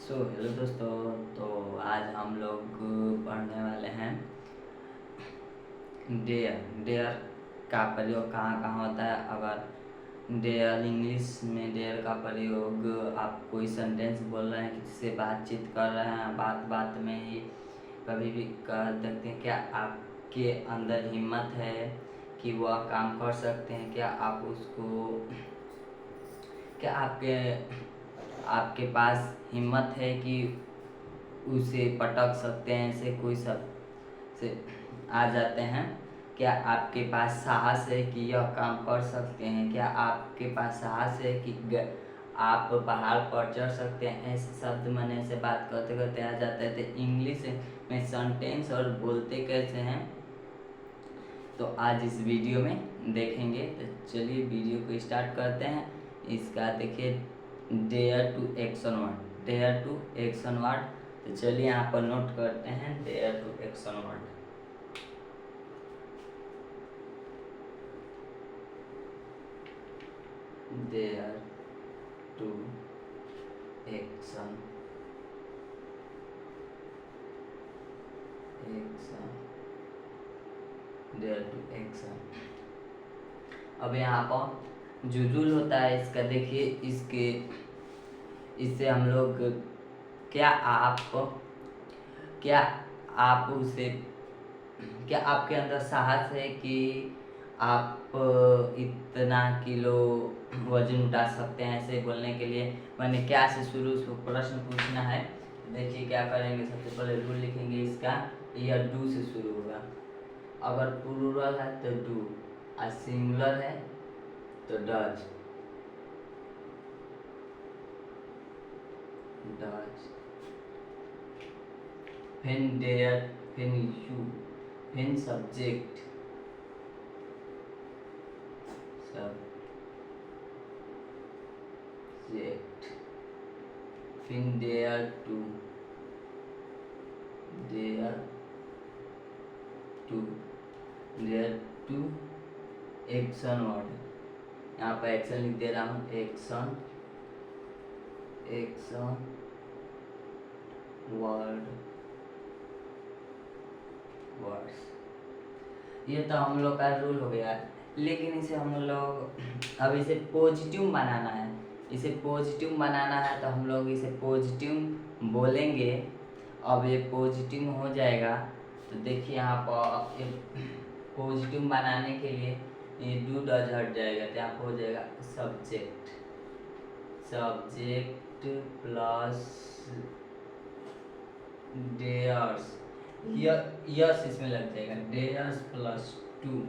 Hello दोस्तों। तो आज हम लोग पढ़ने वाले हैं डेयर। डेयर का प्रयोग कहाँ कहाँ होता है। अगर डेयर इंग्लिश में डेयर का प्रयोग आप कोई सेंटेंस बोल रहे हैं, किसी से बातचीत कर रहे हैं, बात बात में ही कभी भी कह सकते हैं क्या आपके अंदर हिम्मत है कि वह काम कर सकते हैं, क्या आप उसको, क्या आपके आपके पास हिम्मत है कि उसे पटक सकते हैं, ऐसे कोई सब से आ जाते हैं। क्या आपके पास साहस है कि यह काम कर सकते हैं, क्या आपके पास साहस है कि आप पहाड़ पर चढ़ सकते हैं। ऐसे शब्द मैंने से बात करते करते आ जाते हैं। तो इंग्लिश में सेंटेंस और बोलते कैसे हैं, तो आज इस वीडियो में देखेंगे। तो चलिए वीडियो को स्टार्ट करते हैं। इसका देखिए, dare to action word, dare to action word. तो चलिए यहाँ पर नोट करते हैं dare to action word. Dare to action, action, dare to action. अब यहाँ पर जो रूल होता है इसका देखिए, इससे हम लोग क्या आप क्या आप उसे क्या आपके अंदर साहस है कि आप इतना किलो वजन उठा सकते हैं। ऐसे बोलने के लिए मैंने क्या से शुरू प्रश्न पूछना है। देखिए क्या करेंगे, सबसे पहले रूल लिखेंगे इसका। यह डू से शुरू होगा। अगर प्लूरल है तो डू, और सिंगुलर है तो डज, डज। फिर डेयर, फिर यू, फिर सब्जेक्ट, सब्जेक्ट, फिर dare to, dare to, dare to action word. यहाँ पर एक्शन लिख दे रहा हूँ, एक्शन, एक्शन वर्ड, वर्ड्स। ये तो हम लोग का रूल हो गया। लेकिन इसे हम लोग अब इसे पॉजिटिव बनाना है। इसे पॉजिटिव बनाना है तो हम लोग इसे पॉजिटिव बोलेंगे। अब ये पॉजिटिव हो जाएगा तो देखिए यहाँ पर पॉजिटिव बनाने के लिए ये डू डज हट जाएगा, तो यहाँ पर हो जाएगा subject, subject plus dares, yes इसमें लग जाएगा, dares plus two,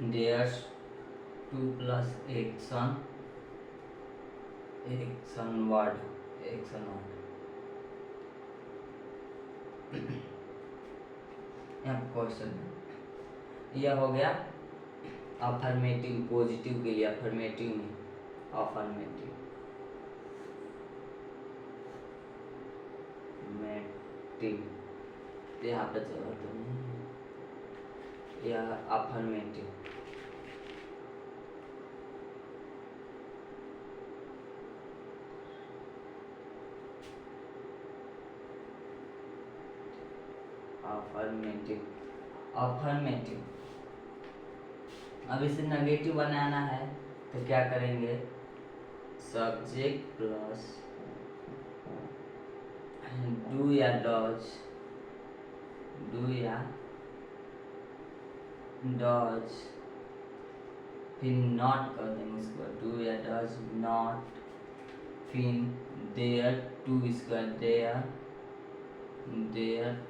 dares two plus action, action word, action word. यहाँ क्वेश्चन यह हो गया अफर्मेटिव, पॉजिटिव के लिए अफर्मेटिव में, अफर्मेटिव मेटिव, यहाँ पे चलो तो यह अफर्मेटिव, अफर्मेटिव, अफर्मेटिव। अब इसे नेगेटिव बनाना है तो क्या करेंगे, सब्जेक्ट प्लस डू या डज, डू या डज, फिर नॉट कर देंगे इसको, डू या डज नॉट, फिर देयर टू इसका dare, dare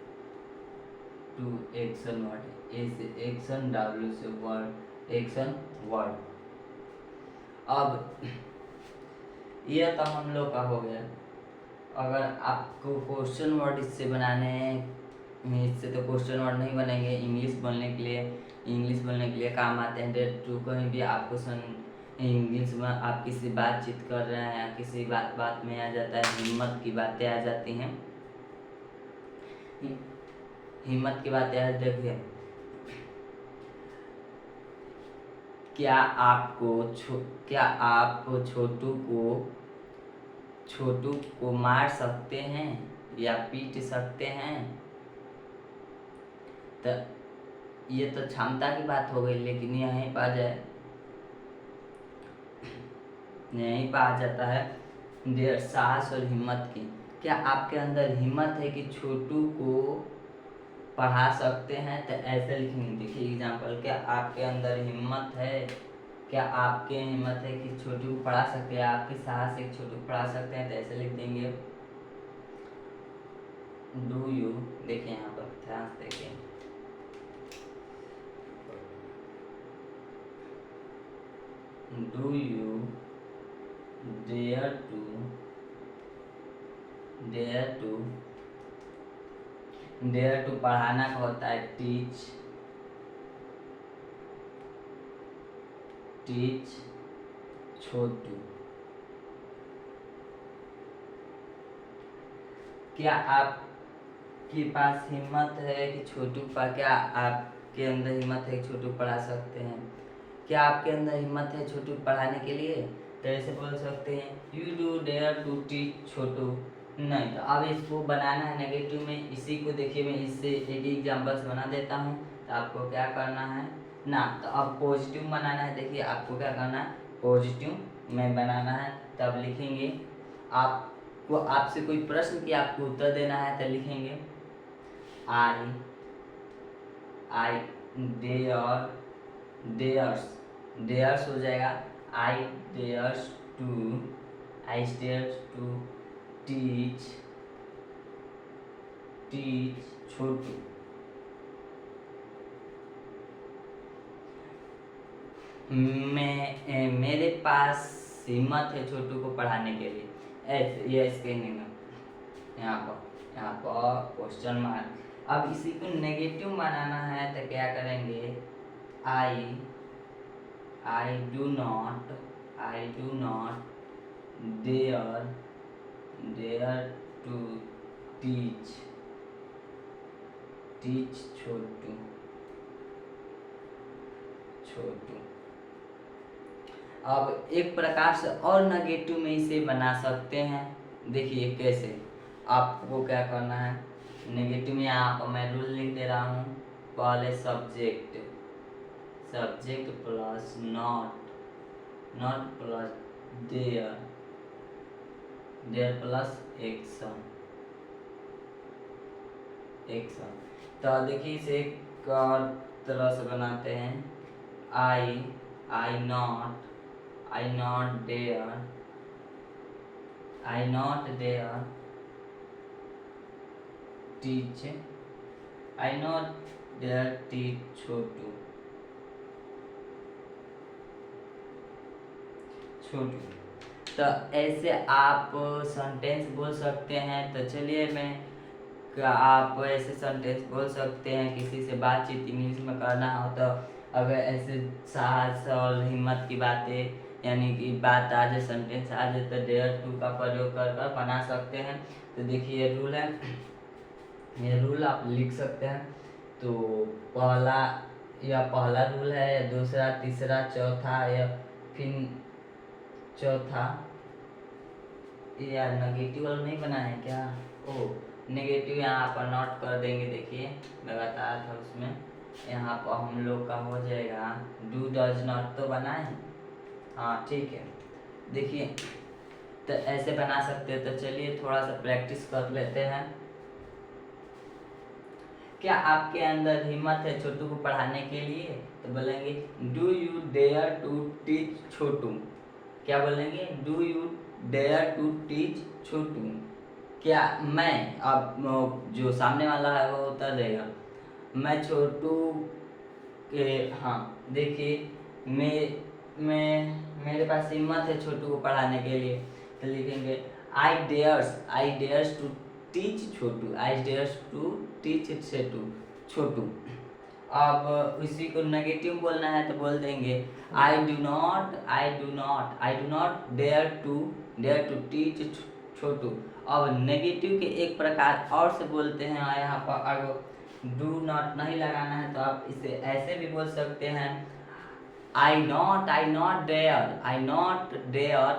to action word, A से एक्शन, डब्ल्यू से वर्ड, एक्शन वर्ड। अब यह तो हम लोग का हो गया। अगर आपको क्वेश्चन वर्ड इससे बनाने हैं, इससे तो क्वेश्चन वर्ड नहीं बनेंगे। इंग्लिश बोलने के लिए, इंग्लिश बोलने के लिए काम आते हैं। डेट टू कहीं भी आपको इंग्लिश में आप किसी बातचीत कर रहे हैं या किसी बात बात में आ जाता है, हिम्मत की बातें आ जाती हैं, हिम्मत की बातें आ। देखिए क्या आपको क्या आप छोटू को छोटू को मार सकते हैं या पीट सकते हैं। तो ये तो क्षमता की बात हो गई, लेकिन यहीं पर आ जाता है देर साहस और हिम्मत की। क्या आपके अंदर हिम्मत है कि छोटू को पढ़ा सकते हैं? तो ऐसे लिखेंगे, देखिए एग्जाम्पल, क्या आपके अंदर हिम्मत है, क्या आपके हिम्मत है कि छोटू को पढ़ा सकते हैं, आपके साहस है कि छोटू को पढ़ा सकते हैं। तो ऐसे लिख देंगे डू यू, देखिए यहाँ पर ध्यान से देखिए, डू यू डेयर टू पढ़ाना का होता है टीच छोटू। क्या आपके पास हिम्मत है कि छोटू पर, क्या आपके अंदर हिम्मत है कि छोटू पढ़ा सकते हैं? क्या आपके अंदर हिम्मत है छोटू पढ़ाने के लिए? तो ऐसे बोल सकते हैं you do dare to teach Chhotu. नहीं, तो अब इसको बनाना है नेगेटिव में। इसी को देखिए, मैं इससे एक एग्जाम्पल से बना देता हूँ। तो आपको क्या करना है ना, तो अब पॉजिटिव बनाना है। देखिए आपको क्या करना है, पॉजिटिव में बनाना है। तब लिखेंगे, आपको आपसे कोई प्रश्न की आपको उत्तर देना है, तो लिखेंगे आई डेयर्स हो जाएगा, आई डेयर्स टू टीच छोटू। मेरे पास हिम्मत है छोटू को पढ़ाने के लिए। ऐसे ये इसके यहाँ पर क्वेश्चन मार्क। अब इसी को नेगेटिव बनाना है, तो क्या करेंगे, I do not dare to teach Chhotu. अब एक प्रकार से और नेगेटिव में इसे बना सकते हैं। देखिए कैसे, आपको क्या करना है, नेगेटिव में यहाँ पर मैं रूल लिख दे रहा हूँ। पहले subject plus not plus dare plus action. तो देखिए इसे एक और तरह से बनाते हैं, I not dare teach Chhotu. तो ऐसे आप सेंटेंस बोल सकते हैं। तो चलिए आप ऐसे सेंटेंस बोल सकते हैं, किसी से बातचीत इंग्लिश में करना हो तो अगर ऐसे साहस और हिम्मत की बातें, यानी कि बात आ जाए, सेंटेंस आ जाए, तो डेयर टू का प्रयोग कर बना सकते हैं। तो देखिए ये रूल है, ये रूल आप लिख सकते हैं। तो पहला रूल है, या दूसरा, तीसरा, चौथा, या फिर चौथा, यार नेगेटिव वाला नहीं बना है क्या? नेगेटिव यहाँ पर नोट कर देंगे। देखिए मैं बताया था उसमें, यहाँ पर हम लोग का हो जाएगा डू डज नॉट तो बना है। हाँ ठीक है, देखिए तो ऐसे बना सकते हैं। तो चलिए थोड़ा सा प्रैक्टिस कर लेते हैं। क्या आपके अंदर हिम्मत है छोटू को पढ़ाने के लिए? तो बोलेंगे do you dare to teach Chhotu. क्या बोलेंगे, do you dare to teach Chhotu. क्या मैं, अब जो सामने वाला है वो उत्तर देगा, मैं छोटू के, हाँ देखिए मेरे पास हिम्मत है छोटू को पढ़ाने के लिए। तो लिखेंगे I dares to teach Chhotu. अब उसी को नेगेटिव बोलना है, तो बोल देंगे I do not dare to teach Chhotu. अब नेगेटिव के एक प्रकार और से बोलते हैं, यहाँ पर अगर डू नॉट नहीं लगाना है तो आप इसे ऐसे भी बोल सकते हैं, I not dare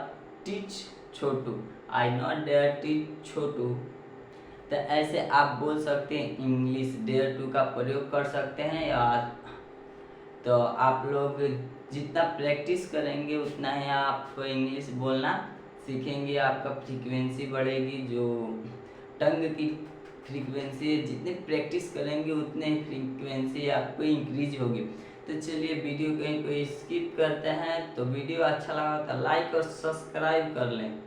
teach Chhotu, I not dare teach Chhotu. तो ऐसे आप बोल सकते हैं, इंग्लिश डेयर टू का प्रयोग कर सकते हैं। या तो आप लोग जितना प्रैक्टिस करेंगे उतना ही आप इंग्लिश बोलना सीखेंगे, आपका फ्रीक्वेंसी बढ़ेगी। जो टंग की फ्रीक्वेंसी है, जितने प्रैक्टिस करेंगे उतने ही फ्रीक्वेंसी आपको इंक्रीज होगी। तो चलिए वीडियो कहीं कोई स्किप करते हैं। तो वीडियो अच्छा लगा तो लाइक और सब्सक्राइब कर लें।